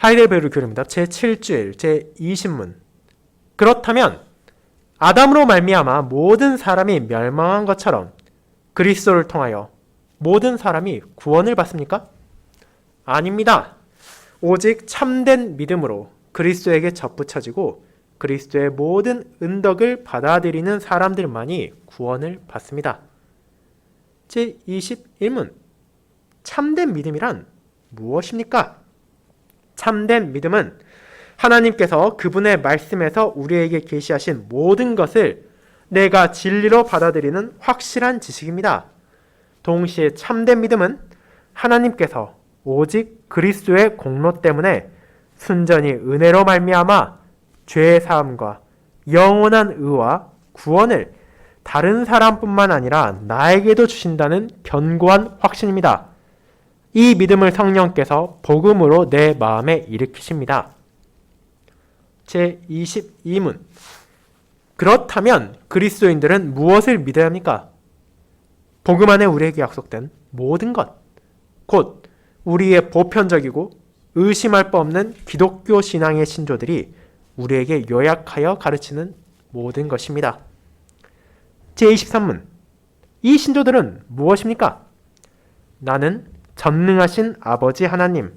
하이델베르 교리문답 제7주일 제20문. 그렇다면 아담으로 말미암아 모든 사람이 멸망한 것처럼 그리스도를 통하여 모든 사람이 구원을 받습니까? 아닙니다. 오직 참된 믿음으로 그리스도에게 접붙여지고 그리스도의 모든 은덕을 받아들이는 사람들만이 구원을 받습니다. 제21문. 참된 믿음이란 무엇입니까? 참된 믿음은 하나님께서 그분의 말씀에서 우리에게 계시하신 모든 것을 내가 진리로 받아들이는 확실한 지식입니다. 동시에 참된 믿음은 하나님께서 오직 그리스도의 공로 때문에 순전히 은혜로 말미암아 죄의 사함과 영원한 의와 구원을 다른 사람뿐만 아니라 나에게도 주신다는 견고한 확신입니다. 이 믿음을 성령께서 복음으로 내 마음에 일으키십니다. 제22문. 그렇다면 그리스도인들은 무엇을 믿어야 합니까? 복음 안에 우리에게 약속된 모든 것, 곧 우리의 보편적이고 의심할 바 없는 기독교 신앙의 신조들이 우리에게 요약하여 가르치는 모든 것입니다. 제23문. 이 신조들은 무엇입니까? 나는 전능하신 아버지 하나님,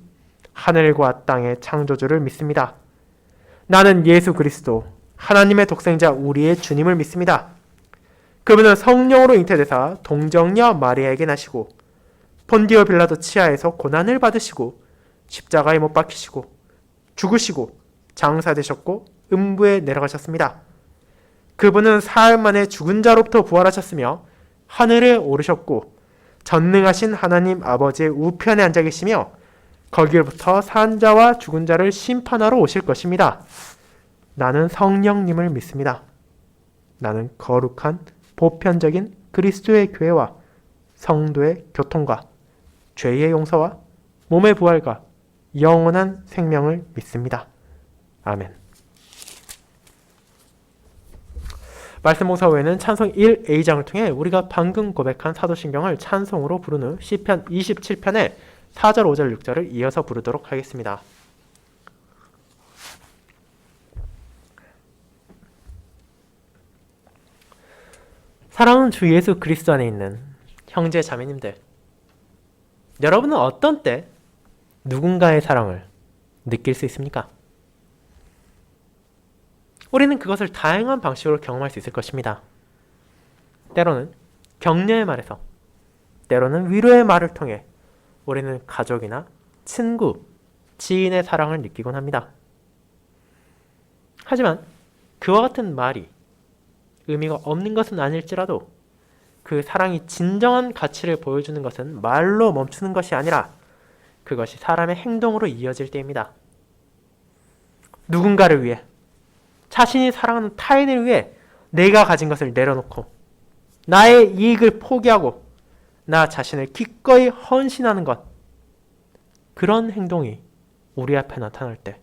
하늘과 땅의 창조주를 믿습니다. 나는 예수 그리스도, 하나님의 독생자 우리의 주님을 믿습니다. 그분은 성령으로 잉태되사 동정녀 마리아에게 나시고 본디오 빌라도 치하에서 고난을 받으시고 십자가에 못 박히시고 죽으시고 장사되셨고 음부에 내려가셨습니다. 그분은 사흘 만에 죽은 자로부터 부활하셨으며 하늘에 오르셨고 전능하신 하나님 아버지의 우편에 앉아 계시며 거기로부터 산 자와 죽은 자를 심판하러 오실 것입니다. 나는 성령님을 믿습니다. 나는 거룩한 보편적인 그리스도의 교회와 성도의 교통과 죄의 용서와 몸의 부활과 영원한 생명을 믿습니다. 아멘. 말씀 봉사 후에는 찬송 1A장을 통해 우리가 방금 고백한 사도신경을 찬송으로 부른 후 시편 27편의 4절, 5절, 6절을 이어서 부르도록 하겠습니다. 사랑하는 주 예수 그리스도 안에 있는 형제 자매님들, 여러분은 어떤 때 누군가의 사랑을 느낄 수 있습니까? 우리는 그것을 다양한 방식으로 경험할 수 있을 것입니다. 때로는 격려의 말에서, 때로는 위로의 말을 통해 우리는 가족이나 친구, 지인의 사랑을 느끼곤 합니다. 하지만 그와 같은 말이 의미가 없는 것은 아닐지라도 그 사랑이 진정한 가치를 보여주는 것은 말로 멈추는 것이 아니라 그것이 사람의 행동으로 이어질 때입니다. 누군가를 위해, 자신이 사랑하는 타인을 위해 내가 가진 것을 내려놓고 나의 이익을 포기하고 나 자신을 기꺼이 헌신하는 것, 그런 행동이 우리 앞에 나타날 때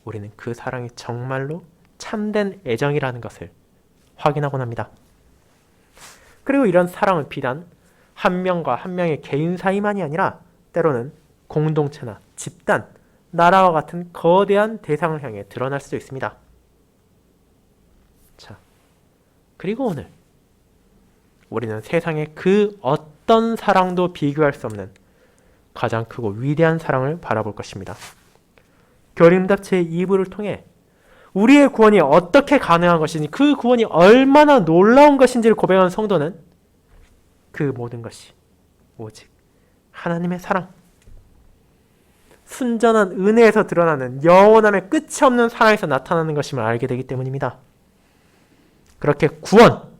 우리는 그 사랑이 정말로 참된 애정이라는 것을 확인하곤 합니다. 그리고 이런 사랑은 비단 한 명과 한 명의 개인 사이만이 아니라 때로는 공동체나 집단, 나라와 같은 거대한 대상을 향해 드러날 수도 있습니다. 자, 그리고 오늘 우리는 세상의 그 어떤 사랑도 비교할 수 없는 가장 크고 위대한 사랑을 바라볼 것입니다. 교리문답 제2부를 통해 우리의 구원이 어떻게 가능한 것인지, 그 구원이 얼마나 놀라운 것인지를 고백하는 성도는 그 모든 것이 오직 하나님의 사랑, 순전한 은혜에서 드러나는 영원함의 끝이 없는 사랑에서 나타나는 것임을 알게 되기 때문입니다. 그렇게 구원,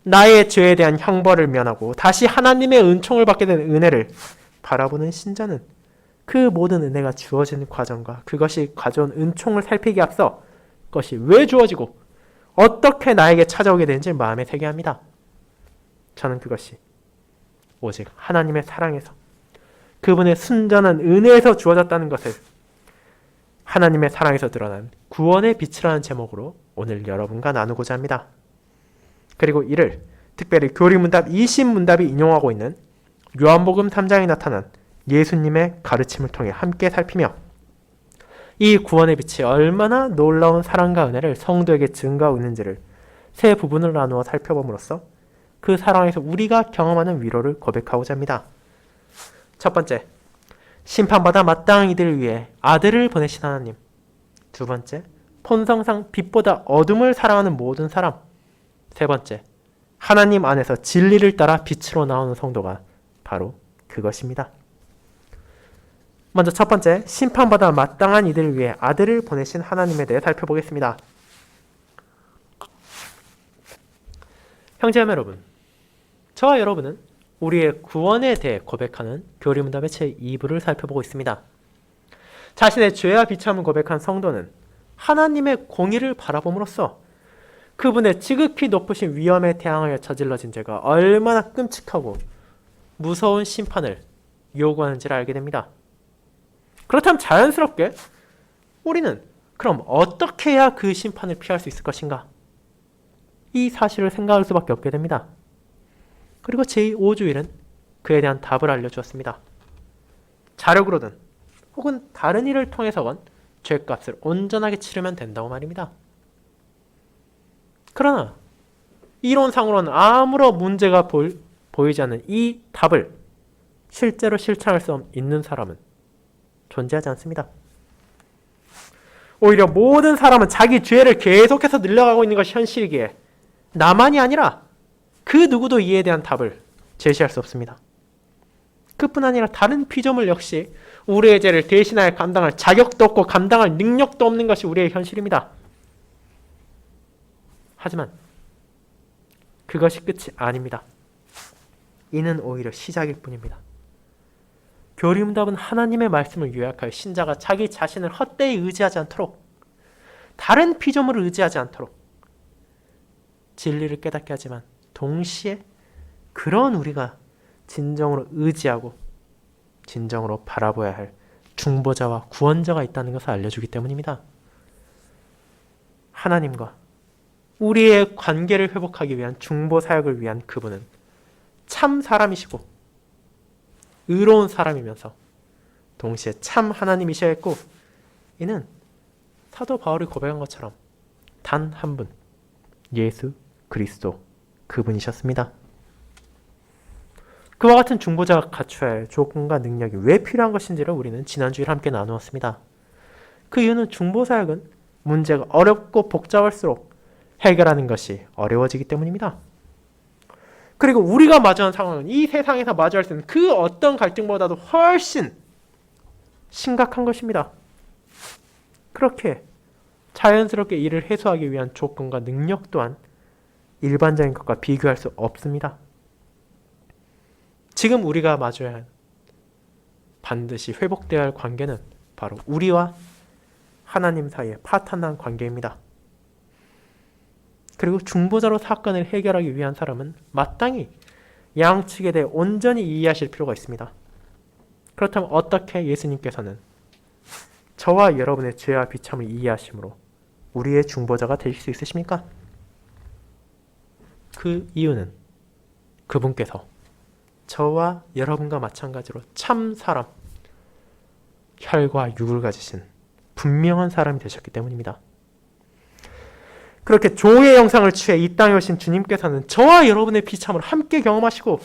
나의 죄에 대한 형벌을 면하고 다시 하나님의 은총을 받게 되는 은혜를 바라보는 신자는 그 모든 은혜가 주어지는 과정과 그것이 가져온 은총을 살피기에 앞서 그것이 왜 주어지고 어떻게 나에게 찾아오게 되는지 마음에 새게 합니다. 저는 그것이 오직 하나님의 사랑에서, 그분의 순전한 은혜에서 주어졌다는 것을 하나님의 사랑에서 드러난 구원의 빛이라는 제목으로 오늘 여러분과 나누고자 합니다. 그리고 이를 특별히 교리문답 20문답이 인용하고 있는 요한복음 3장에 나타난 예수님의 가르침을 통해 함께 살피며 이 구원의 빛이 얼마나 놀라운 사랑과 은혜를 성도에게 증가하고 있는지를 세 부분을 나누어 살펴봄으로써 그 사랑에서 우리가 경험하는 위로를 고백하고자 합니다. 첫 번째, 심판받아 마땅한 이들을 위해 아들을 보내신 하나님. 두 번째, 본성상 빛보다 어둠을 사랑하는 모든 사람. 세 번째, 하나님 안에서 진리를 따라 빛으로 나오는 성도가 바로 그것입니다. 먼저 첫 번째, 심판받아 마땅한 이들을 위해 아들을 보내신 하나님에 대해 살펴보겠습니다. 형제자매 여러분, 저와 여러분은 우리의 구원에 대해 고백하는 교리문답의 제2부를 살펴보고 있습니다. 자신의 죄와 비참을 고백한 성도는 하나님의 공의를 바라봄으로써 그분의 지극히 높으신 위엄에 대항하여 저질러진 죄가 얼마나 끔찍하고 무서운 심판을 요구하는지를 알게 됩니다. 그렇다면 자연스럽게 우리는 그럼 어떻게 해야 그 심판을 피할 수 있을 것인가? 이 사실을 생각할 수밖에 없게 됩니다. 그리고 제5주일은 그에 대한 답을 알려주었습니다. 자력으로든 혹은 다른 일을 통해서건 죄값을 온전하게 치르면 된다고 말입니다. 그러나 이론상으로는 아무런 문제가 보이지 않는 이 답을 실제로 실천할 수 있는 사람은 존재하지 않습니다. 오히려 모든 사람은 자기 죄를 계속해서 늘려가고 있는 것이 현실이기에 나만이 아니라 그 누구도 이에 대한 답을 제시할 수 없습니다. 그뿐 아니라 다른 피조물 역시 우리의 죄를 대신하여 감당할 자격도 없고 감당할 능력도 없는 것이 우리의 현실입니다. 하지만 그것이 끝이 아닙니다. 이는 오히려 시작일 뿐입니다. 교리문답은 하나님의 말씀을 요약하여 신자가 자기 자신을 헛되이 의지하지 않도록, 다른 피조물을 의지하지 않도록 진리를 깨닫게 하지만 동시에 그런 우리가 진정으로 의지하고 진정으로 바라봐야 할 중보자와 구원자가 있다는 것을 알려주기 때문입니다. 하나님과 우리의 관계를 회복하기 위한 중보 사역을 위한 그분은 참 사람이시고 의로운 사람이면서 동시에 참 하나님이셔야 했고, 이는 사도 바울이 고백한 것처럼 단 한 분, 예수 그리스도 그분이셨습니다. 그와 같은 중보자가 갖춰야 할 조건과 능력이 왜 필요한 것인지를 우리는 지난주에 함께 나누었습니다. 그 이유는 중보사역은 문제가 어렵고 복잡할수록 해결하는 것이 어려워지기 때문입니다. 그리고 우리가 마주한 상황은 이 세상에서 마주할 수 있는 그 어떤 갈등보다도 훨씬 심각한 것입니다. 그렇게 자연스럽게 이를 해소하기 위한 조건과 능력 또한 일반적인 것과 비교할 수 없습니다. 지금 우리가 마주해야 할, 반드시 회복되어야 할 관계는 바로 우리와 하나님 사이의 파탄난 관계입니다. 그리고 중보자로 사건을 해결하기 위한 사람은 마땅히 양측에 대해 온전히 이해하실 필요가 있습니다. 그렇다면 어떻게 예수님께서는 저와 여러분의 죄와 비참을 이해하심으로 우리의 중보자가 되실 수 있으십니까? 그 이유는 그분께서 저와 여러분과 마찬가지로 참 사람, 혈과 육을 가지신 분명한 사람이 되셨기 때문입니다. 그렇게 종의 형상을 취해 이 땅에 오신 주님께서는 저와 여러분의 비참을 함께 경험하시고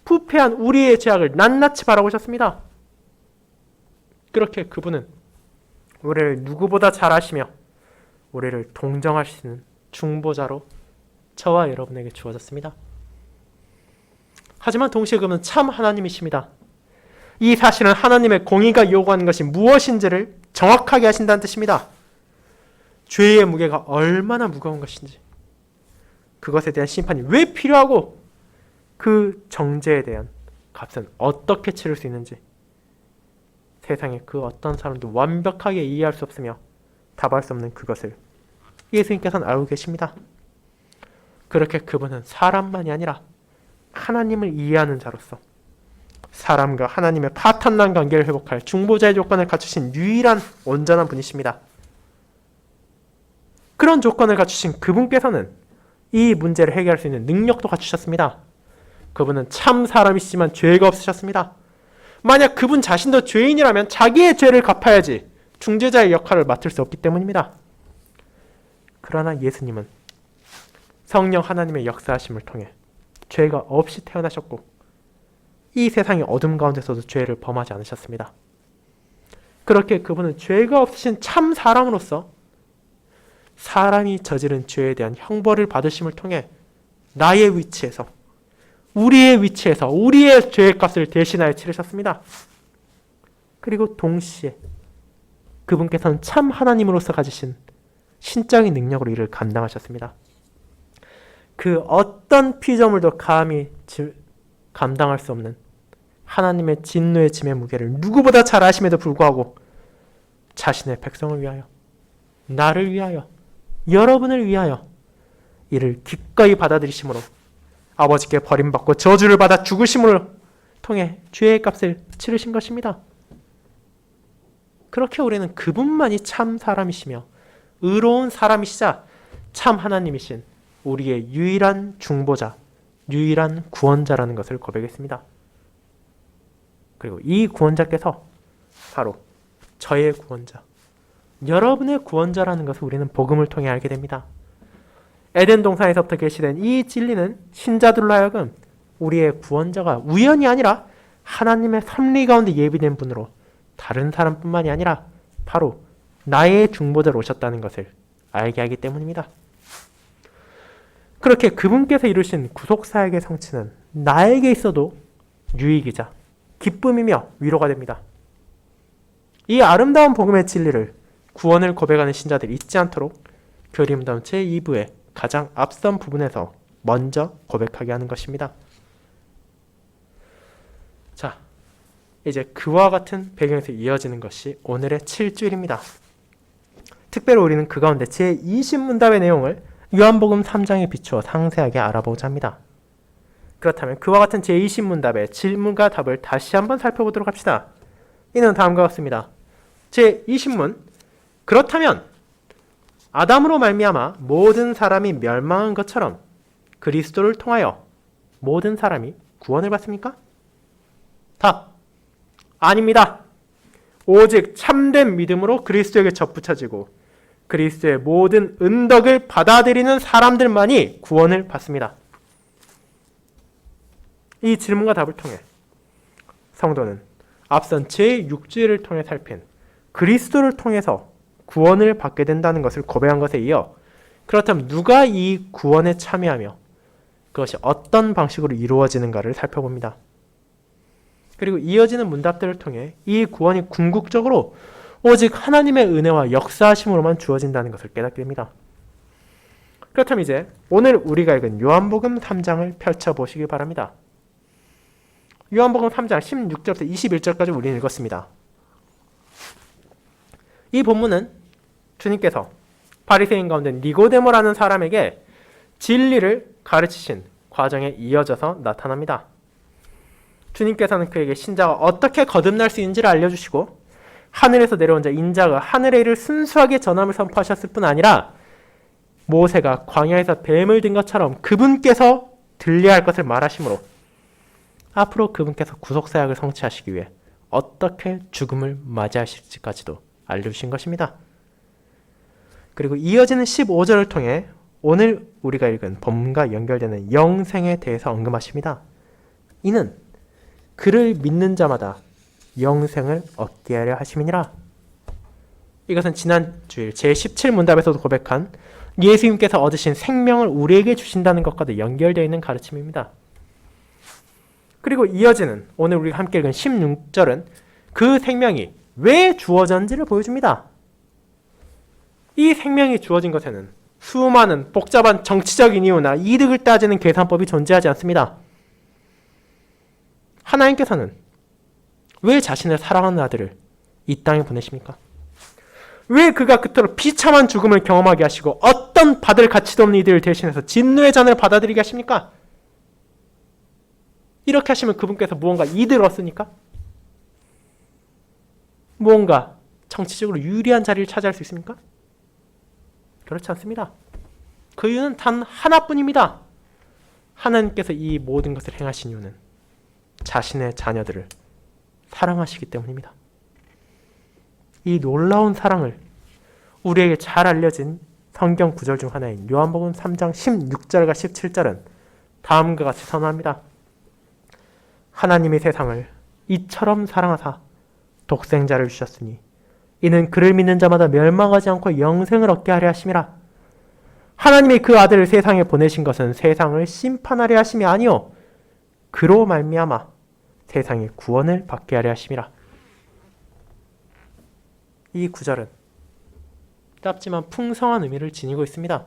부패한 우리의 죄악을 낱낱이 바라보셨습니다. 그렇게 그분은 우리를 누구보다 잘 아시며 우리를 동정하시는 중보자로 저와 여러분에게 주어졌습니다. 하지만 동시에 그분은 참 하나님이십니다. 이 사실은 하나님의 공의가 요구하는 것이 무엇인지를 정확하게 하신다는 뜻입니다. 죄의 무게가 얼마나 무거운 것인지, 그것에 대한 심판이 왜 필요하고 그 정죄에 대한 값은 어떻게 치를 수 있는지 세상에 그 어떤 사람도 완벽하게 이해할 수 없으며 답할 수 없는 그것을 예수님께서는 알고 계십니다. 그렇게 그분은 사람만이 아니라 하나님을 이해하는 자로서 사람과 하나님의 파탄난 관계를 회복할 중보자의 조건을 갖추신 유일한 온전한 분이십니다. 그런 조건을 갖추신 그분께서는 이 문제를 해결할 수 있는 능력도 갖추셨습니다. 그분은 참 사람이시지만 죄가 없으셨습니다. 만약 그분 자신도 죄인이라면 자기의 죄를 갚아야지 중재자의 역할을 맡을 수 없기 때문입니다. 그러나 예수님은 성령 하나님의 역사하심을 통해 죄가 없이 태어나셨고 이 세상의 어둠 가운데서도 죄를 범하지 않으셨습니다. 그렇게 그분은 죄가 없으신 참 사람으로서 사람이 저지른 죄에 대한 형벌을 받으심을 통해 나의 위치에서 우리의 위치에서 우리의 죄의 값을 대신하여 치르셨습니다. 그리고 동시에 그분께서는 참 하나님으로서 가지신 신적인 능력으로 이를 감당하셨습니다. 그 어떤 피조물도 감히 감당할 수 없는 하나님의 진노의 짐의 무게를 누구보다 잘 아심에도 불구하고 자신의 백성을 위하여, 나를 위하여, 여러분을 위하여 이를 기꺼이 받아들이심으로 아버지께 버림받고 저주를 받아 죽으심을 통해 죄의 값을 치르신 것입니다. 그렇게 우리는 그분만이 참 사람이시며 의로운 사람이시자 참 하나님이신 우리의 유일한 중보자, 유일한 구원자라는 것을 고백했습니다. 그리고 이 구원자께서 바로 저의 구원자, 여러분의 구원자라는 것을 우리는 복음을 통해 알게 됩니다. 에덴 동산에서부터 계시된 이 진리는 신자들로 하여금 우리의 구원자가 우연이 아니라 하나님의 섭리 가운데 예비된 분으로 다른 사람뿐만이 아니라 바로 나의 중보자로 오셨다는 것을 알게 하기 때문입니다. 그렇게 그분께서 이루신 구속사역의 성취는 나에게 있어도 유익이자 기쁨이며 위로가 됩니다. 이 아름다운 복음의 진리를 구원을 고백하는 신자들이 잊지 않도록 교리문답 제2부의 가장 앞선 부분에서 먼저 고백하게 하는 것입니다. 자, 이제 그와 같은 배경에서 이어지는 것이 오늘의 7주일입니다. 특별히 우리는 그 가운데 제20문답의 내용을 요한복음 3장에 비추어 상세하게 알아보고자 합니다. 그렇다면 그와 같은 제20문답의 질문과 답을 다시 한번 살펴보도록 합시다. 이는 다음과 같습니다. 제20문, 그렇다면 아담으로 말미암아 모든 사람이 멸망한 것처럼 그리스도를 통하여 모든 사람이 구원을 받습니까? 답, 아닙니다. 오직 참된 믿음으로 그리스도에게 접붙여지고 그리스도의 모든 은덕을 받아들이는 사람들만이 구원을 받습니다. 이 질문과 답을 통해 성도는 앞선 제6주일을 통해 살핀 그리스도를 통해서 구원을 받게 된다는 것을 고백한 것에 이어 그렇다면 누가 이 구원에 참여하며 그것이 어떤 방식으로 이루어지는가를 살펴봅니다. 그리고 이어지는 문답들을 통해 이 구원이 궁극적으로 오직 하나님의 은혜와 역사하심으로만 주어진다는 것을 깨닫게 됩니다. 그렇다면 이제 오늘 우리가 읽은 요한복음 3장을 펼쳐보시기 바랍니다. 요한복음 3장 16절부터 21절까지 우리는 읽었습니다. 이 본문은 주님께서 바리새인 가운데 니고데모라는 사람에게 진리를 가르치신 과정에 이어져서 나타납니다. 주님께서는 그에게 신자가 어떻게 거듭날 수 있는지를 알려주시고 하늘에서 내려온 자 인자가 하늘의 일을 순수하게 전함을 선포하셨을 뿐 아니라 모세가 광야에서 뱀을 든 것처럼 그분께서 들려야 할 것을 말하시므로 앞으로 그분께서 구속사역을 성취하시기 위해 어떻게 죽음을 맞이하실지까지도 알려주신 것입니다. 그리고 이어지는 15절을 통해 오늘 우리가 읽은 본문과 연결되는 영생에 대해서 언급하십니다. 이는 그를 믿는 자마다 영생을 얻게 하려 하심이니라. 이것은 지난 주일 제17문답에서도 고백한 예수님께서 얻으신 생명을 우리에게 주신다는 것과도 연결되어 있는 가르침입니다. 그리고 이어지는 오늘 우리가 함께 읽은 16절은 그 생명이 왜 주어졌는지를 보여줍니다. 이 생명이 주어진 것에는 수많은 복잡한 정치적인 이유나 이득을 따지는 계산법이 존재하지 않습니다. 하나님께서는 왜 자신을 사랑하는 아들을 이 땅에 보내십니까? 왜 그가 그토록 비참한 죽음을 경험하게 하시고 어떤 받을 가치도 없는 이들을 대신해서 진노의 잔을 받아들이게 하십니까? 이렇게 하시면 그분께서 무언가 이득을 얻습니까? 무언가 정치적으로 유리한 자리를 차지할 수 있습니까? 그렇지 않습니다. 그 이유는 단 하나뿐입니다. 하나님께서 이 모든 것을 행하신 이유는 자신의 자녀들을 사랑하시기 때문입니다. 이 놀라운 사랑을 우리에게 잘 알려진 성경 구절 중 하나인 요한복음 3장 16절과 17절은 다음과 같이 선언합니다. 하나님이 세상을 이처럼 사랑하사 독생자를 주셨으니 이는 그를 믿는 자마다 멸망하지 않고 영생을 얻게 하려 하심이라. 하나님이 그 아들을 세상에 보내신 것은 세상을 심판하려 하심이 아니요 그로 말미암아 세상의 구원을 받게 하려 하심이라. 이 구절은 짧지만 풍성한 의미를 지니고 있습니다.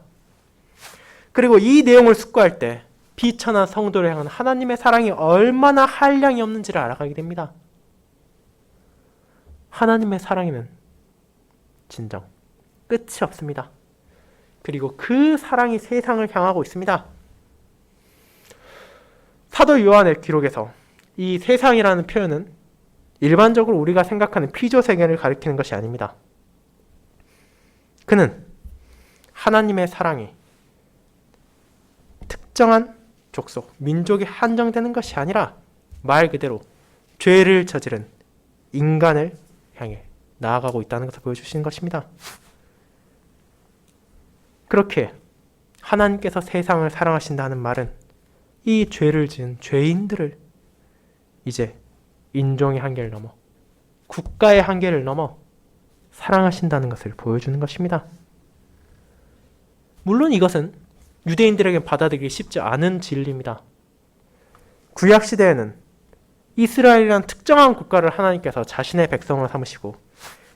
그리고 이 내용을 숙고할 때 비천한 성도를 향한 하나님의 사랑이 얼마나 한량이 없는지를 알아가게 됩니다. 하나님의 사랑에는 진정 끝이 없습니다. 그리고 그 사랑이 세상을 향하고 있습니다. 사도 요한의 기록에서 이 세상이라는 표현은 일반적으로 우리가 생각하는 피조 세계를 가리키는 것이 아닙니다. 그는 하나님의 사랑이 특정한 족속, 민족에 한정되는 것이 아니라 말 그대로 죄를 저지른 인간을 향해 나아가고 있다는 것을 보여주시는 것입니다. 그렇게 하나님께서 세상을 사랑하신다는 말은 이 죄를 지은 죄인들을 이제 인종의 한계를 넘어 국가의 한계를 넘어 사랑하신다는 것을 보여주는 것입니다. 물론 이것은 유대인들에게 받아들이기 쉽지 않은 진리입니다. 구약시대에는 이스라엘이라는 특정한 국가를 하나님께서 자신의 백성으로 삼으시고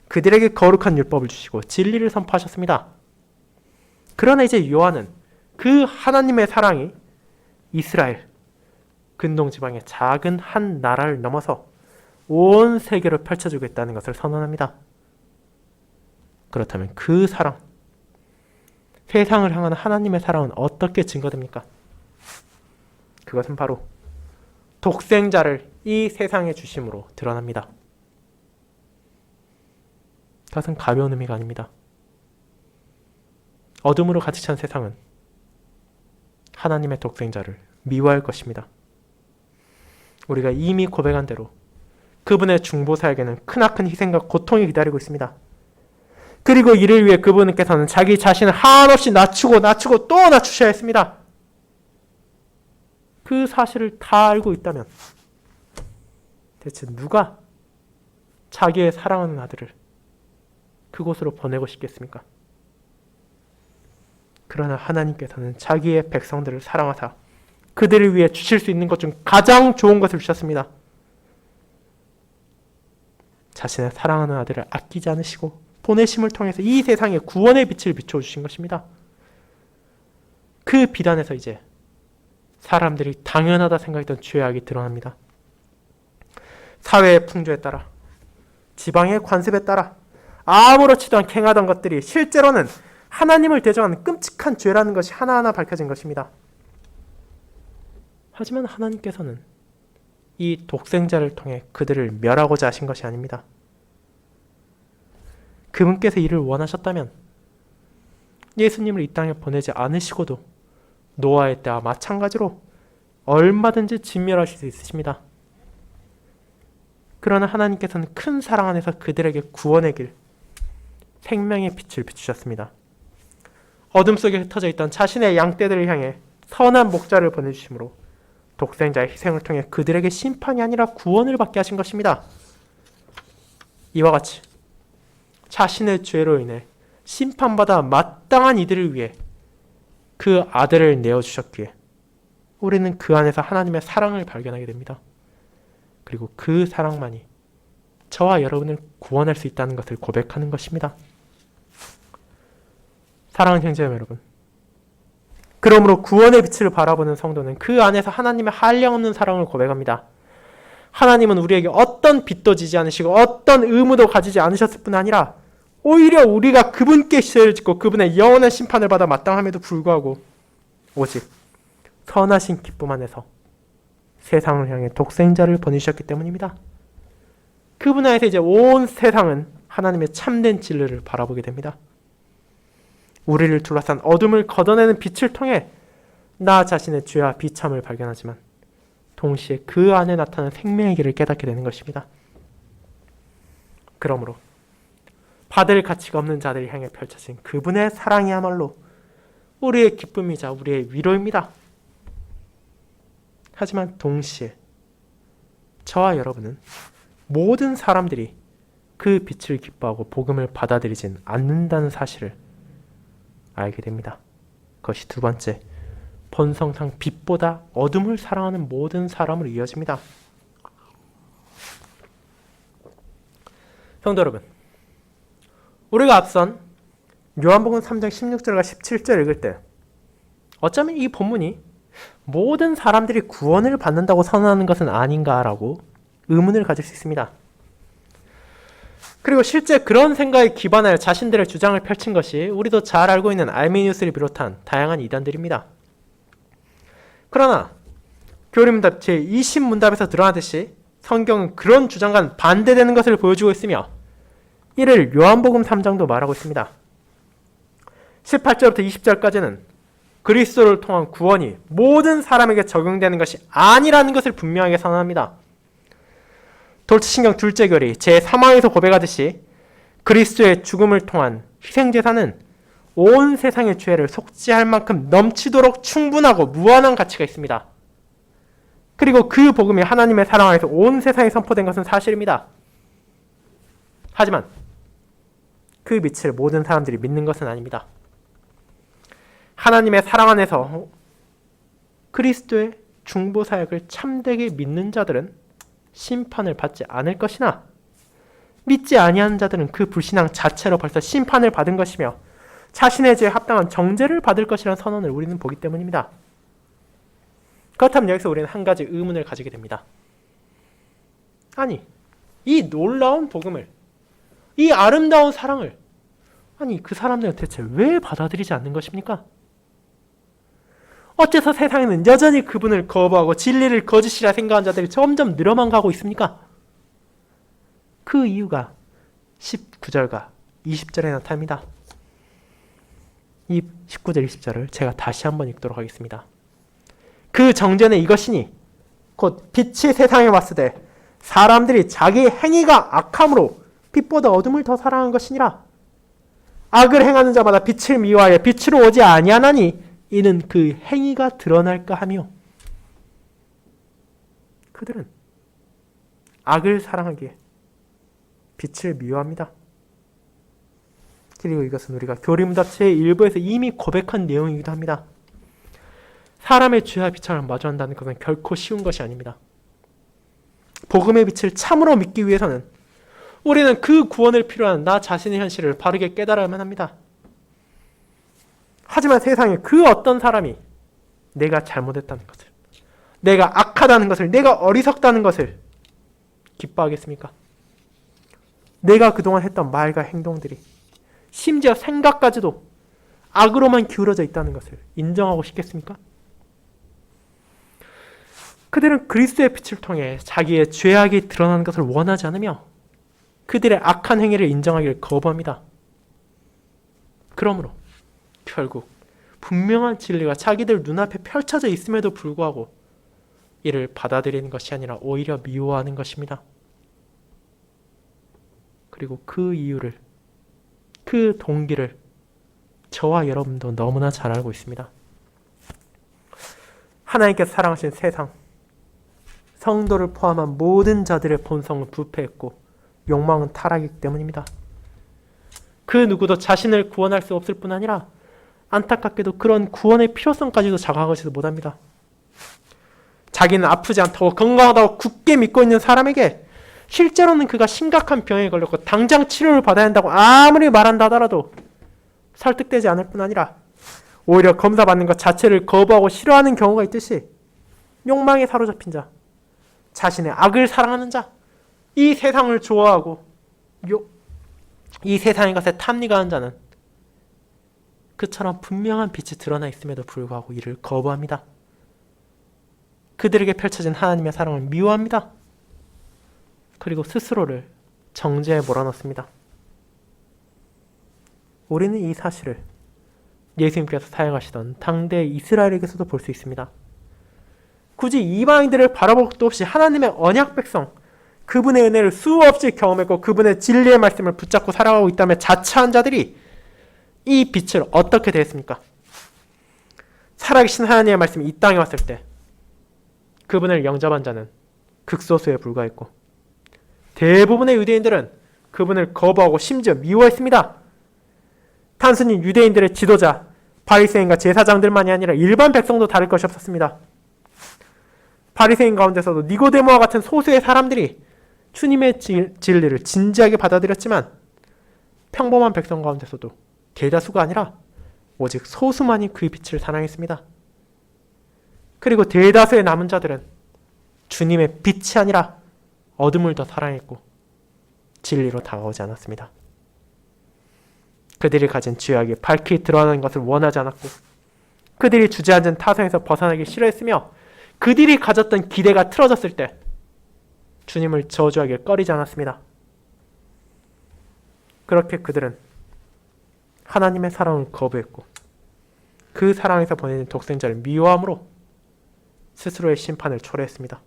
그들에게 거룩한 율법을 주시고 진리를 선포하셨습니다. 그러나 이제 요한은 그 하나님의 사랑이 이스라엘, 근동지방의 작은 한 나라를 넘어서 온 세계로 펼쳐지고 있다는 것을 선언합니다. 그렇다면 그 사랑, 세상을 향한 하나님의 사랑은 어떻게 증거됩니까? 그것은 바로 독생자를 이 세상에 주심으로 드러납니다. 그것은 가벼운 의미가 아닙니다. 어둠으로 가득 찬 세상은 하나님의 독생자를 미워할 것입니다. 우리가 이미 고백한 대로 그분의 중보사에게는 크나큰 희생과 고통이 기다리고 있습니다. 그리고 이를 위해 그분께서는 자기 자신을 한없이 낮추고 또 낮추셔야 했습니다. 그 사실을 다 알고 있다면 대체 누가 자기의 사랑하는 아들을 그곳으로 보내고 싶겠습니까? 그러나 하나님께서는 자기의 백성들을 사랑하사 그들을 위해 주실 수 있는 것 중 가장 좋은 것을 주셨습니다. 자신의 사랑하는 아들을 아끼지 않으시고 보내심을 통해서 이 세상에 구원의 빛을 비춰주신 것입니다. 그 비단에서 이제 사람들이 당연하다 생각했던 죄악이 드러납니다. 사회의 풍조에 따라, 지방의 관습에 따라 아무렇지도 않게 행하던 것들이 실제로는 하나님을 대적하는 끔찍한 죄라는 것이 하나하나 밝혀진 것입니다. 하지만 하나님께서는 이 독생자를 통해 그들을 멸하고자 하신 것이 아닙니다. 그분께서 이를 원하셨다면 예수님을 이 땅에 보내지 않으시고도 노아의 때와 마찬가지로 얼마든지 진멸하실 수 있으십니다. 그러나 하나님께서는 큰 사랑 안에서 그들에게 구원의 길, 생명의 빛을 비추셨습니다. 어둠 속에 흩어져 있던 자신의 양떼들을 향해 선한 목자를 보내주심으로 독생자의 희생을 통해 그들에게 심판이 아니라 구원을 받게 하신 것입니다. 이와 같이 자신의 죄로 인해 심판받아 마땅한 이들을 위해 그 아들을 내어주셨기에 우리는 그 안에서 하나님의 사랑을 발견하게 됩니다. 그리고 그 사랑만이 저와 여러분을 구원할 수 있다는 것을 고백하는 것입니다. 사랑하는 형제자매 여러분, 그러므로 구원의 빛을 바라보는 성도는 그 안에서 하나님의 한량없는 사랑을 고백합니다. 하나님은 우리에게 어떤 빚도 지지 않으시고 어떤 의무도 가지지 않으셨을 뿐 아니라 오히려 우리가 그분께 죄를 짓고 그분의 영원한 심판을 받아 마땅함에도 불구하고 오직 선하신 기쁨 안에서 세상을 향해 독생자를 보내주셨기 때문입니다. 그분 안에서 이제 온 세상은 하나님의 참된 진리를 바라보게 됩니다. 우리를 둘러싼 어둠을 걷어내는 빛을 통해 나 자신의 죄와 비참을 발견하지만 동시에 그 안에 나타나는 생명의 길을 깨닫게 되는 것입니다. 그러므로 받을 가치가 없는 자들을 향해 펼쳐진 그분의 사랑이야말로 우리의 기쁨이자 우리의 위로입니다. 하지만 동시에 저와 여러분은 모든 사람들이 그 빛을 기뻐하고 복음을 받아들이진 않는다는 사실을 알게 됩니다. 그것이 두 번째, 본성상 빛보다 어둠을 사랑하는 모든 사람으로 이어집니다. 성도 여러분, 우리가 앞선 요한복음 3장 16절과 17절 읽을 때 어쩌면 이 본문이 모든 사람들이 구원을 받는다고 선언하는 것은 아닌가라고 의문을 가질 수 있습니다. 그리고 실제 그런 생각에 기반하여 자신들의 주장을 펼친 것이 우리도 잘 알고 있는 알미니우스를 비롯한 다양한 이단들입니다. 그러나 교리문답 제20문답에서 드러나듯이 성경은 그런 주장과는 반대되는 것을 보여주고 있으며 이를 요한복음 3장도 말하고 있습니다. 18절부터 20절까지는 그리스도를 통한 구원이 모든 사람에게 적용되는 것이 아니라는 것을 분명하게 선언합니다. 돌츠신경 둘째 교리 제3항에서 고백하듯이 그리스도의 죽음을 통한 희생제사는 온 세상의 죄를 속죄할 만큼 넘치도록 충분하고 무한한 가치가 있습니다. 그리고 그 복음이 하나님의 사랑 안에서 온 세상에 선포된 것은 사실입니다. 하지만 그 빛을 모든 사람들이 믿는 것은 아닙니다. 하나님의 사랑 안에서 그리스도의 중보사역을 참되게 믿는 자들은 심판을 받지 않을 것이나 믿지 아니하는 자들은 그 불신앙 자체로 벌써 심판을 받은 것이며 자신의 죄에 합당한 정죄를 받을 것이라는 선언을 우리는 보기 때문입니다. 그렇다면 여기서 우리는 한 가지 의문을 가지게 됩니다. 아니, 이 놀라운 복음을, 이 아름다운 사랑을 아니 그 사람들은 대체 왜 받아들이지 않는 것입니까? 어째서 세상에는 여전히 그분을 거부하고 진리를 거짓이라 생각하는 자들이 점점 늘어만 가고 있습니까? 그 이유가 19절과 20절에 나타납니다. 이 19절 20절을 제가 다시 한번 읽도록 하겠습니다. 그 정죄는 이것이니 곧 빛이 세상에 왔을 때 사람들이 자기 행위가 악함으로 빛보다 어둠을 더 사랑한 것이니라. 악을 행하는 자마다 빛을 미워하여 빛으로 오지 아니하나니 이는 그 행위가 드러날까 하며 그들은 악을 사랑하기에 빛을 미워합니다. 그리고 이것은 우리가 교리문답 제1부에서 이미 고백한 내용이기도 합니다. 사람의 죄와 비참을 마주한다는 것은 결코 쉬운 것이 아닙니다. 복음의 빛을 참으로 믿기 위해서는 우리는 그 구원을 필요한 나 자신의 현실을 바르게 깨달아야만 합니다. 하지만 세상에 그 어떤 사람이 내가 잘못했다는 것을, 내가 악하다는 것을, 내가 어리석다는 것을 기뻐하겠습니까? 내가 그동안 했던 말과 행동들이 심지어 생각까지도 악으로만 기울어져 있다는 것을 인정하고 싶겠습니까? 그들은 그리스도의 빛을 통해 자기의 죄악이 드러나는 것을 원하지 않으며 그들의 악한 행위를 인정하기를 거부합니다. 그러므로 결국 분명한 진리가 자기들 눈앞에 펼쳐져 있음에도 불구하고 이를 받아들이는 것이 아니라 오히려 미워하는 것입니다. 그리고 그 이유를, 그 동기를 저와 여러분도 너무나 잘 알고 있습니다. 하나님께서 사랑하신 세상, 성도를 포함한 모든 자들의 본성은 부패했고 욕망은 타락이기 때문입니다. 그 누구도 자신을 구원할 수 없을 뿐 아니라 안타깝게도 그런 구원의 필요성까지도 자각하지도 못합니다. 자기는 아프지 않다고 건강하다고 굳게 믿고 있는 사람에게 실제로는 그가 심각한 병에 걸렸고 당장 치료를 받아야 한다고 아무리 말한다 하더라도 설득되지 않을 뿐 아니라 오히려 검사받는 것 자체를 거부하고 싫어하는 경우가 있듯이 욕망에 사로잡힌 자, 자신의 악을 사랑하는 자, 이 세상을 좋아하고 이 세상의 것에 탐닉하는 자는 그처럼 분명한 빛이 드러나 있음에도 불구하고 이를 거부합니다. 그들에게 펼쳐진 하나님의 사랑을 미워합니다. 그리고 스스로를 정죄에 몰아넣습니다. 우리는 이 사실을 예수님께서 사용하시던 당대 이스라엘에게서도 볼 수 있습니다. 굳이 이방인들을 바라볼 것도 없이 하나님의 언약 백성, 그분의 은혜를 수없이 경험했고 그분의 진리의 말씀을 붙잡고 살아가고 있다며 자처한 자들이 이 빛을 어떻게 대했습니까? 살아계신 하나님의 말씀이 이 땅에 왔을 때 그분을 영접한 자는 극소수에 불과했고 대부분의 유대인들은 그분을 거부하고 심지어 미워했습니다. 단순히 유대인들의 지도자, 바리새인과 제사장들만이 아니라 일반 백성도 다를 것이 없었습니다. 바리새인 가운데서도 니고데모와 같은 소수의 사람들이 주님의 진리를 진지하게 받아들였지만 평범한 백성 가운데서도 대다수가 아니라 오직 소수만이 그의 빛을 사랑했습니다. 그리고 대다수의 남은 자들은 주님의 빛이 아니라 어둠을 더 사랑했고 진리로 다가오지 않았습니다. 그들이 가진 죄악이 밝히 드러나는 것을 원하지 않았고 그들이 주저앉은 타성에서 벗어나기 싫어했으며 그들이 가졌던 기대가 틀어졌을 때 주님을 저주하길 꺼리지 않았습니다. 그렇게 그들은 하나님의 사랑을 거부했고 그 사랑에서 보내는 독생자를 미워함으로 스스로의 심판을 초래했습니다.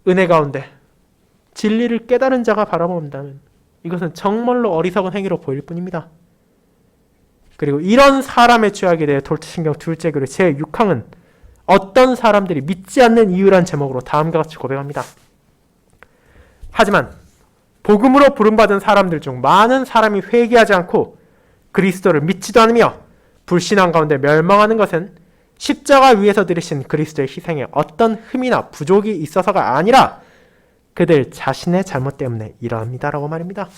은혜 가운데 진리를 깨달은 자가 바라본다면 이것은 정말로 어리석은 행위로 보일 뿐입니다. 그리고 이런 사람의 죄악에 대해 돌트신경 둘째 글의 제6항은 어떤 사람들이 믿지 않는 이유란 제목으로 다음과 같이 고백합니다. 하지만 복음으로 부름받은 사람들 중 많은 사람이 회개하지 않고 그리스도를 믿지도 않으며 불신앙 가운데 멸망하는 것은 십자가 위에서 들이신 그리스도의 희생에 어떤 흠이나 부족이 있어서가 아니라 그들 자신의 잘못 때문에 이러합니다라고 말입니다.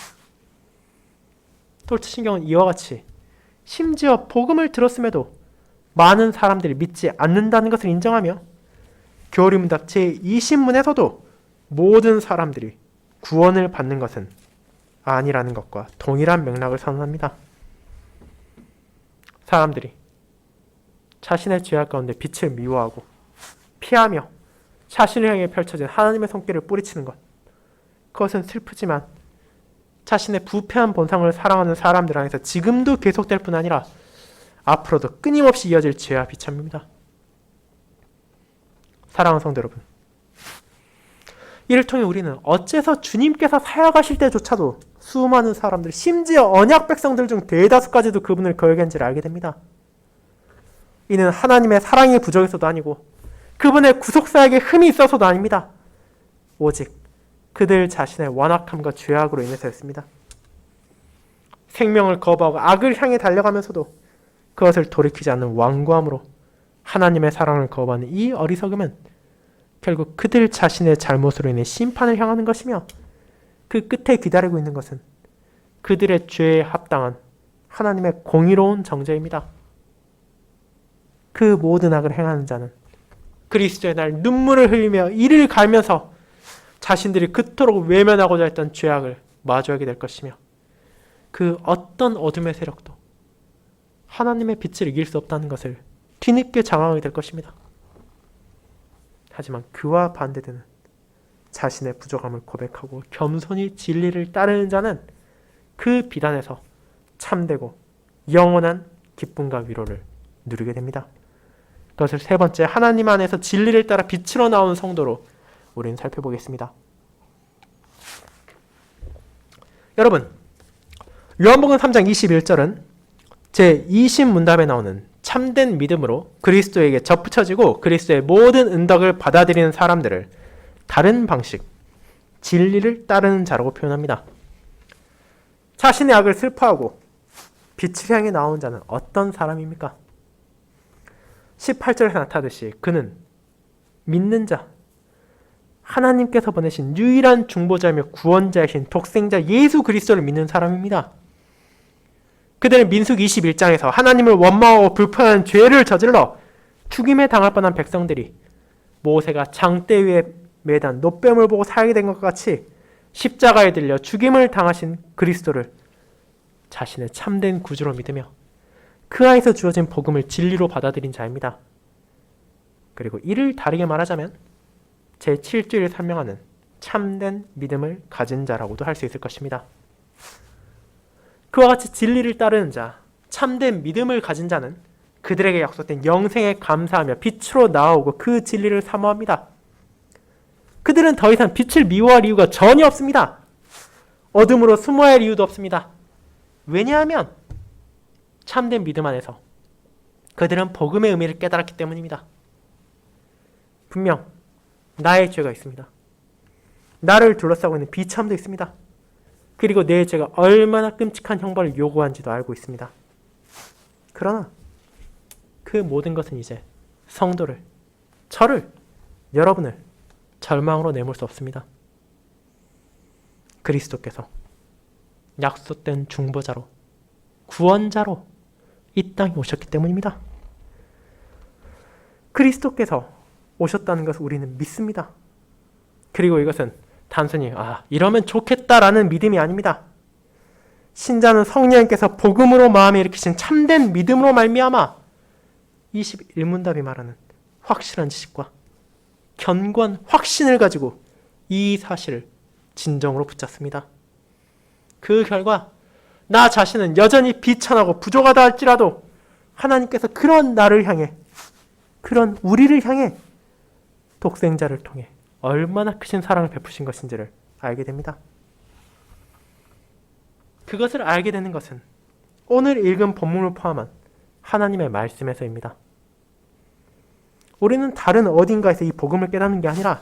돌트신경은 이와 같이 심지어 복음을 들었음에도 많은 사람들이 믿지 않는다는 것을 인정하며 교리문답 제20문에서도 모든 사람들이 구원을 받는 것은 아니라는 것과 동일한 맥락을 선언합니다. 사람들이 자신의 죄악 가운데 빛을 미워하고 피하며 자신을 향해 펼쳐진 하나님의 손길을 뿌리치는 것, 그것은 슬프지만 자신의 부패한 본성을 사랑하는 사람들 안에서 지금도 계속될 뿐 아니라 앞으로도 끊임없이 이어질 죄와 비참입니다. 사랑하는 성도 여러분, 이를 통해 우리는 어째서 주님께서 사역하실 때조차도 수많은 사람들, 심지어 언약 백성들 중 대다수까지도 그분을 거역한지를 알게 됩니다. 이는 하나님의 사랑이 부족해서도 아니고 그분의 구속사역에 흠이 있어서도 아닙니다. 오직 그들 자신의 완악함과 죄악으로 인해서였습니다. 생명을 거부하고 악을 향해 달려가면서도 그것을 돌이키지 않는 완고함으로 하나님의 사랑을 거부하는 이 어리석음은 결국 그들 자신의 잘못으로 인해 심판을 향하는 것이며 그 끝에 기다리고 있는 것은 그들의 죄에 합당한 하나님의 공의로운 정죄입니다. 그 모든 악을 행하는 자는 그리스도의 날 눈물을 흘리며 이를 갈면서 자신들이 그토록 외면하고자 했던 죄악을 마주하게 될 것이며 그 어떤 어둠의 세력도 하나님의 빛을 이길 수 없다는 것을 뒤늦게 장황하게 될 것입니다. 하지만 그와 반대되는 자신의 부족함을 고백하고 겸손히 진리를 따르는 자는 그 비단에서 참되고 영원한 기쁨과 위로를 누리게 됩니다. 그것을 세 번째, 하나님 안에서 진리를 따라 빛으로 나오는 성도로 우리는 살펴보겠습니다. 여러분, 요한복음 3장 21절은 제20문답에 나오는 참된 믿음으로 그리스도에게 접붙여지고 그리스도의 모든 은덕을 받아들이는 사람들을 다른 방식, 진리를 따르는 자라고 표현합니다. 자신의 악을 슬퍼하고 빛을 향해 나온 자는 어떤 사람입니까? 18절에서 나타나듯이 그는 믿는 자, 하나님께서 보내신 유일한 중보자이며 구원자이신 독생자 예수 그리스도를 믿는 사람입니다. 그들은 민수기 21장에서 하나님을 원망하고 불편한 죄를 저질러 죽임에 당할 뻔한 백성들이 모세가 장대 위에 매단 노뱀을 보고 살게 된 것과 같이 십자가에 들려 죽임을 당하신 그리스도를 자신의 참된 구주로 믿으며 그 안에서 주어진 복음을 진리로 받아들인 자입니다. 그리고 이를 다르게 말하자면 제7주일을 설명하는 참된 믿음을 가진 자라고도 할 수 있을 것입니다. 그와 같이 진리를 따르는 자, 참된 믿음을 가진 자는 그들에게 약속된 영생에 감사하며 빛으로 나오고 그 진리를 사모합니다. 그들은 더 이상 빛을 미워할 이유가 전혀 없습니다. 어둠으로 숨어야 할 이유도 없습니다. 왜냐하면 참된 믿음 안에서 그들은 복음의 의미를 깨달았기 때문입니다. 분명 나의 죄가 있습니다. 나를 둘러싸고 있는 비참도 있습니다. 그리고 내 죄가 얼마나 끔찍한 형벌을 요구한지도 알고 있습니다. 그러나 그 모든 것은 이제 성도를, 저를, 여러분을 절망으로 내몰 수 없습니다. 그리스도께서 약속된 중보자로, 구원자로 이 땅에 오셨기 때문입니다. 그리스도께서 오셨다는 것을 우리는 믿습니다. 그리고 이것은 단순히 이러면 좋겠다라는 믿음이 아닙니다. 신자는 성령께서 복음으로 마음에 일으키신 참된 믿음으로 말미암아 21문답이 말하는 확실한 지식과 견고한 확신을 가지고 이 사실을 진정으로 붙잡습니다. 그 결과 나 자신은 여전히 비천하고 부족하다 할지라도 하나님께서 그런 나를 향해, 그런 우리를 향해 독생자를 통해 얼마나 크신 사랑을 베푸신 것인지를 알게 됩니다. 그것을 알게 되는 것은 오늘 읽은 본문을 포함한 하나님의 말씀에서입니다. 우리는 다른 어딘가에서 이 복음을 깨닫는 게 아니라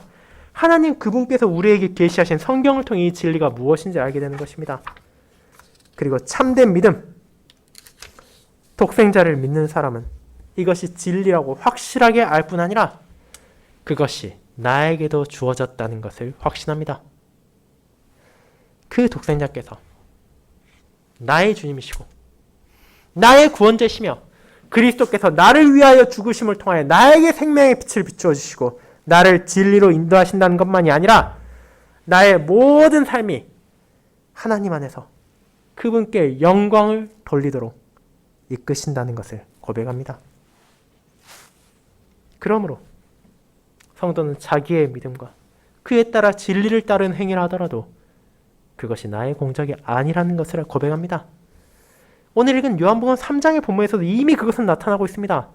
하나님 그분께서 우리에게 계시하신 성경을 통해 이 진리가 무엇인지 알게 되는 것입니다. 그리고 참된 믿음, 독생자를 믿는 사람은 이것이 진리라고 확실하게 알 뿐 아니라 그것이 나에게도 주어졌다는 것을 확신합니다. 그 독생자께서 나의 주님이시고 나의 구원자시며 그리스도께서 나를 위하여 죽으심을 통하여 나에게 생명의 빛을 비추어 주시고 나를 진리로 인도하신다는 것만이 아니라 나의 모든 삶이 하나님 안에서 그분께 영광을 돌리도록 이끄신다는 것을 고백합니다. 그러므로 성도는 자기의 믿음과 그에 따라 진리를 따르는 행위를 하더라도 그것이 나의 공적이 아니라는 것을 고백합니다. 오늘 읽은 요한복음 3장의 본문에서도 이미 그것은 나타나고 있습니다.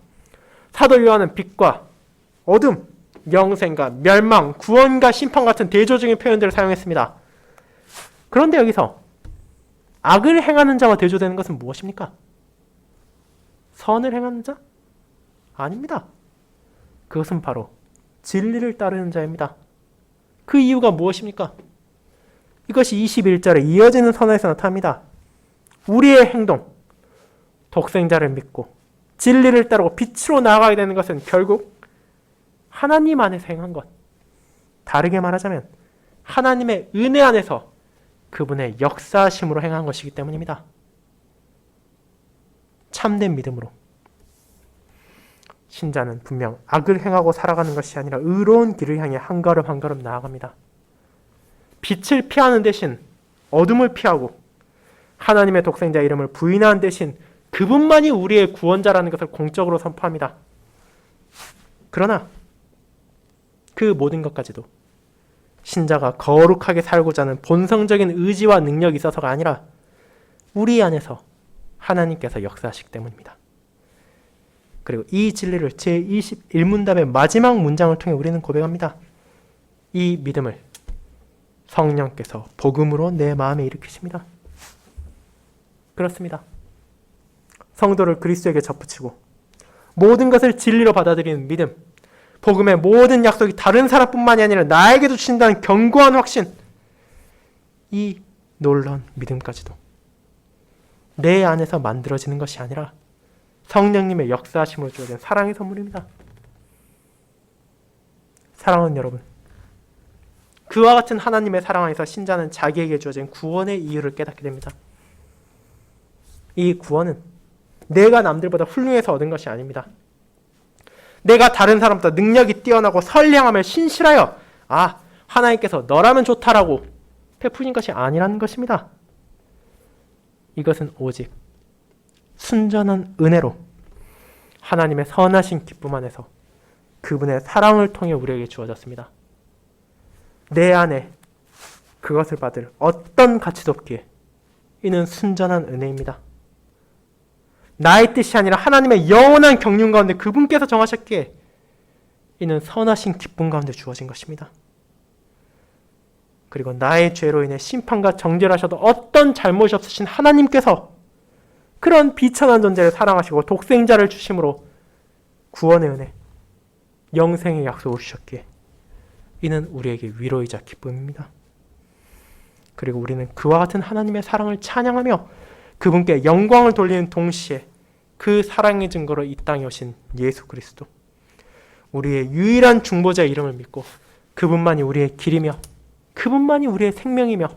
사도 요한은 빛과 어둠, 영생과 멸망, 구원과 심판 같은 대조적인 표현들을 사용했습니다. 그런데 여기서 악을 행하는 자와 대조되는 것은 무엇입니까? 선을 행하는 자? 아닙니다. 그것은 바로 진리를 따르는 자입니다. 그 이유가 무엇입니까? 이것이 21절에 이어지는 선언에서 나타납니다. 우리의 행동, 독생자를 믿고 진리를 따르고 빛으로 나아가게 되는 것은 결국 하나님 안에서 행한 것. 다르게 말하자면 하나님의 은혜 안에서 그분의 역사하심으로 행한 것이기 때문입니다. 참된 믿음으로 신자는 분명 악을 행하고 살아가는 것이 아니라 의로운 길을 향해 한 걸음 한 걸음 나아갑니다. 빛을 피하는 대신 어둠을 피하고 하나님의 독생자 이름을 부인하는 대신 그분만이 우리의 구원자라는 것을 공적으로 선포합니다. 그러나 그 모든 것까지도 신자가 거룩하게 살고자 하는 본성적인 의지와 능력이 있어서가 아니라 우리 안에서 하나님께서 역사하시기 때문입니다. 그리고 이 진리를 제21문답의 마지막 문장을 통해 우리는 고백합니다. 이 믿음을 성령께서 복음으로 내 마음에 일으키십니다. 그렇습니다. 성도를 그리스도에게 접붙이고 모든 것을 진리로 받아들이는 믿음, 복음의 모든 약속이 다른 사람뿐만이 아니라 나에게도 주신다는 견고한 확신, 이 놀라운 믿음까지도 내 안에서 만들어지는 것이 아니라 성령님의 역사하심으로 주어진 사랑의 선물입니다. 사랑하는 여러분, 그와 같은 하나님의 사랑 안에서 신자는 자기에게 주어진 구원의 이유를 깨닫게 됩니다. 이 구원은 내가 남들보다 훌륭해서 얻은 것이 아닙니다. 내가 다른 사람보다 능력이 뛰어나고 선량함을 신실하여 하나님께서 너라면 좋다라고 베푸신 것이 아니라는 것입니다. 이것은 오직 순전한 은혜로 하나님의 선하신 기쁨 안에서 그분의 사랑을 통해 우리에게 주어졌습니다. 내 안에 그것을 받을 어떤 가치도 없기에 이는 순전한 은혜입니다. 나의 뜻이 아니라 하나님의 영원한 경륜 가운데 그분께서 정하셨기에 이는 선하신 기쁨 가운데 주어진 것입니다. 그리고 나의 죄로 인해 심판과 정죄하셔도 어떤 잘못이 없으신 하나님께서 그런 비천한 존재를 사랑하시고 독생자를 주심으로 구원의 은혜, 영생의 약속을 주셨기에 이는 우리에게 위로이자 기쁨입니다. 그리고 우리는 그와 같은 하나님의 사랑을 찬양하며 그분께 영광을 돌리는 동시에 그 사랑의 증거로 이 땅에 오신 예수 그리스도, 우리의 유일한 중보자의 이름을 믿고 그분만이 우리의 길이며 그분만이 우리의 생명이며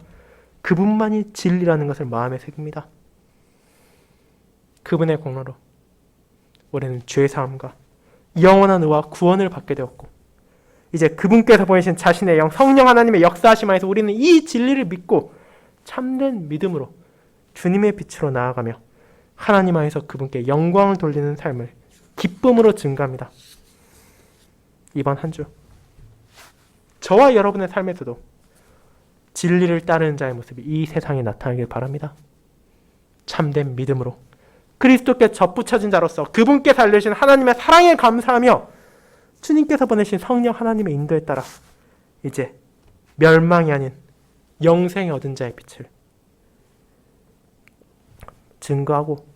그분만이 진리라는 것을 마음에 새깁니다. 그분의 공로로 우리는 죄사함과 영원한 의와 구원을 받게 되었고 이제 그분께서 보내신 자신의 영 성령 하나님의 역사하심 안에서 우리는 이 진리를 믿고 참된 믿음으로 주님의 빛으로 나아가며 하나님 안에서 그분께 영광을 돌리는 삶을 기쁨으로 증가합니다. 이번 한 주 저와 여러분의 삶에서도 진리를 따르는 자의 모습이 이 세상에 나타나길 바랍니다. 참된 믿음으로 그리스도께 접붙여진 자로서 그분께 살려주신 하나님의 사랑에 감사하며 주님께서 보내신 성령 하나님의 인도에 따라 이제 멸망이 아닌 영생에 얻은 자의 빛을 증거하고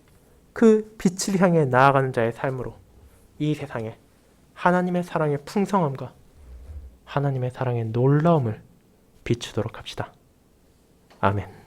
그 빛을 향해 나아가는 자의 삶으로 이 세상에 하나님의 사랑의 풍성함과 하나님의 사랑의 놀라움을 비추도록 합시다. 아멘.